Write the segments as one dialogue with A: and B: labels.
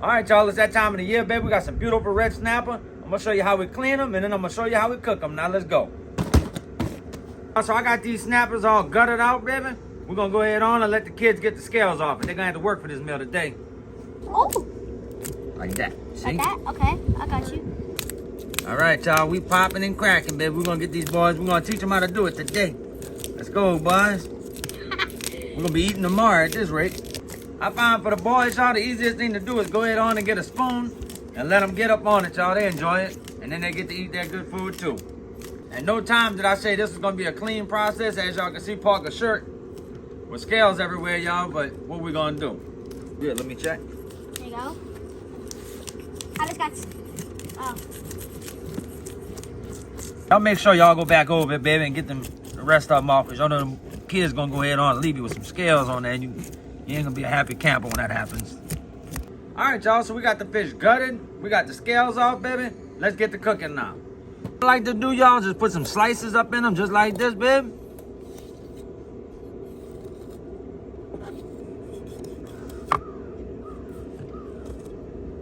A: All right, y'all, it's that time of the year, baby. We got some beautiful red snapper. I'm gonna show you how we clean them, and then I'm gonna show you how we cook them. Now, let's go. So I got these snappers all gutted out, baby. We're gonna go ahead on and let the kids get the scales off, and they're gonna have to work for this meal today.
B: Oh.
A: Like that. See?
B: Like that? Okay, I got you.
A: All right, y'all, we popping and cracking, baby. We're gonna get these boys, we're gonna teach them how to do it today. Let's go, boys. We're gonna be eating tomorrow at this rate. I find for the boys, y'all, the easiest thing to do is go ahead on and get a spoon and let them get up on it, y'all. They enjoy it, and then they get to eat that good food, too. At no time did I say this is gonna be a clean process. As y'all can see, Parker's shirt with scales everywhere, y'all, but what we gonna do? Good, let me check.
B: There you go. I just got, oh.
A: Y'all make sure y'all go back over it, baby, and get the rest of them off, because y'all know the kids gonna go ahead on and leave you with some scales on there, and you ain't gonna be a happy camper when that happens. All right, y'all, so we got the fish gutted. We got the scales off, baby. Let's get to cooking now. What I like to do, y'all, just put some slices up in them, just like this, baby.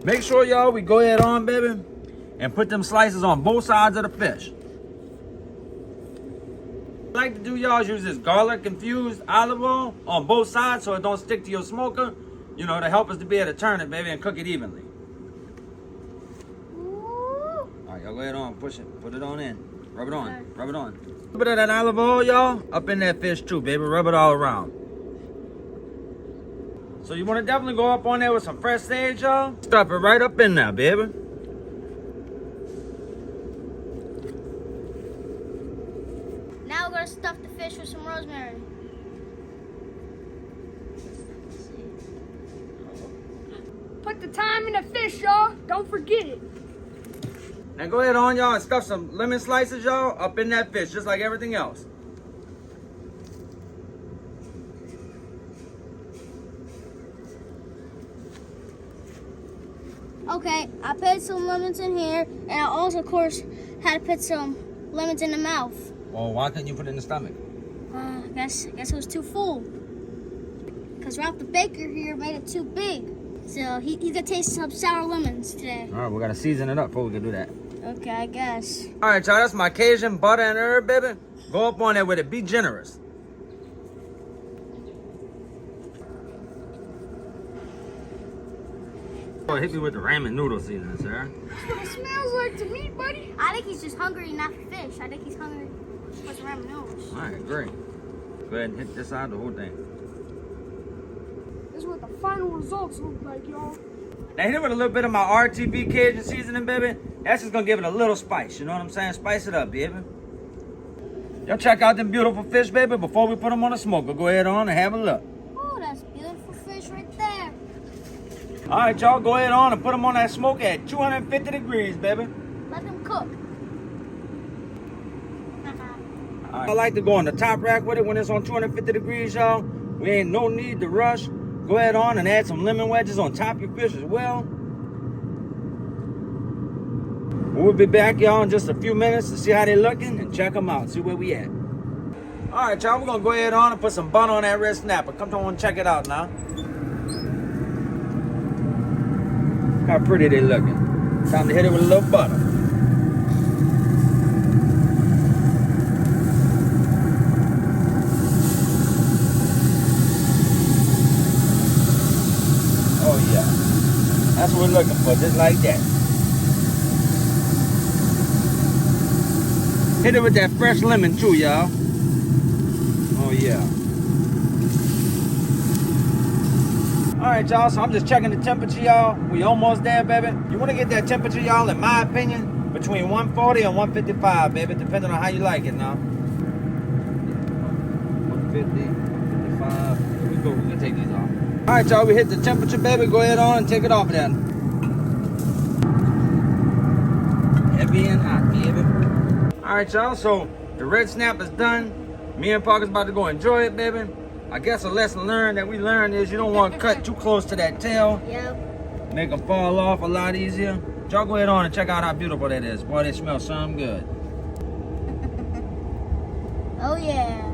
A: Make sure, y'all, we go ahead on, baby, and put them slices on both sides of the fish. What I like to do, y'all, is use this garlic infused olive oil on both sides so it don't stick to your smoker, you know, to help us to be able to turn it, baby, and cook it evenly. All right, y'all go ahead on, push it, put it on in, rub it on, rub it on. A little bit of that olive oil, y'all, up in that fish too, baby, rub it all around. So you want to definitely go up on there with some fresh sage, y'all. Stuff it right up in there, baby.
B: Now we're gonna stuff the fish with some rosemary.
C: Put the thyme in the fish, y'all. Don't forget it.
A: Now go ahead on, y'all, and stuff some lemon slices, y'all, up in that fish, just like everything else.
B: Okay, I put some lemons in here, and I also, of course, had to put some lemons in the mouth.
A: Well, why couldn't you put it in the stomach?
B: Guess it was too full. Because Ralphthebaker here made it too big. So he's gonna taste some sour lemons today.
A: All right, we gotta season it up before we can do that.
B: Okay, I guess.
A: All right, y'all, that's my Cajun butter and herb, baby. Go up on there with it, be generous. Oh, hit me with the ramen noodle seasoning, sir.
C: That's what it smells like to me, buddy.
B: I think he's just hungry, not for fish. I think he's hungry for some ramen noodles.
A: All right, great. Go ahead and hit this side, the whole thing.
C: This is what the final results look like, y'all.
A: Now hit it with a little bit of my RTB Cajun seasoning, baby. That's just gonna give it a little spice, you know what I'm saying? Spice it up, baby. Y'all check out them beautiful fish, baby, before we put them on the smoker. Go ahead on and have a look.
B: Oh, that's beautiful fish right there.
A: All right, y'all, go ahead on and put them on that smoker at 250 degrees, baby.
B: Let them cook.
A: All right. I like to go on the top rack with it when it's on 250 degrees, y'all. We ain't no need to rush. Go ahead on and add some lemon wedges on top of your fish as well. We'll be back, y'all, in just a few minutes to see how they're looking and check them out, see where we at. All right, y'all, we're gonna go ahead on and put some butter on that red snapper. Come on and check it out now. How pretty they looking. Time to hit it with a little butter. Oh yeah, that's what we're looking for, just like that. Hit it with that fresh lemon too, y'all. Oh yeah. All right, y'all, so I'm just checking the temperature, y'all. We almost there, baby. You want to get that temperature, y'all, in my opinion, between 140 and 155, baby, depending on how you like it now. 150, 155. Here we go. We're going to take these off. All right, y'all, we hit the temperature, baby. Go ahead on and take it off then. Heavy and hot, baby. All right, y'all, so the red snap is done. Me and Parker's about to go enjoy it, baby. I guess a lesson learned that we learned is you don't want to cut too close to that tail.
B: Yep.
A: Make them fall off a lot easier. Y'all go ahead on and check out how beautiful that is. Boy, they smell some good.
B: Oh, yeah.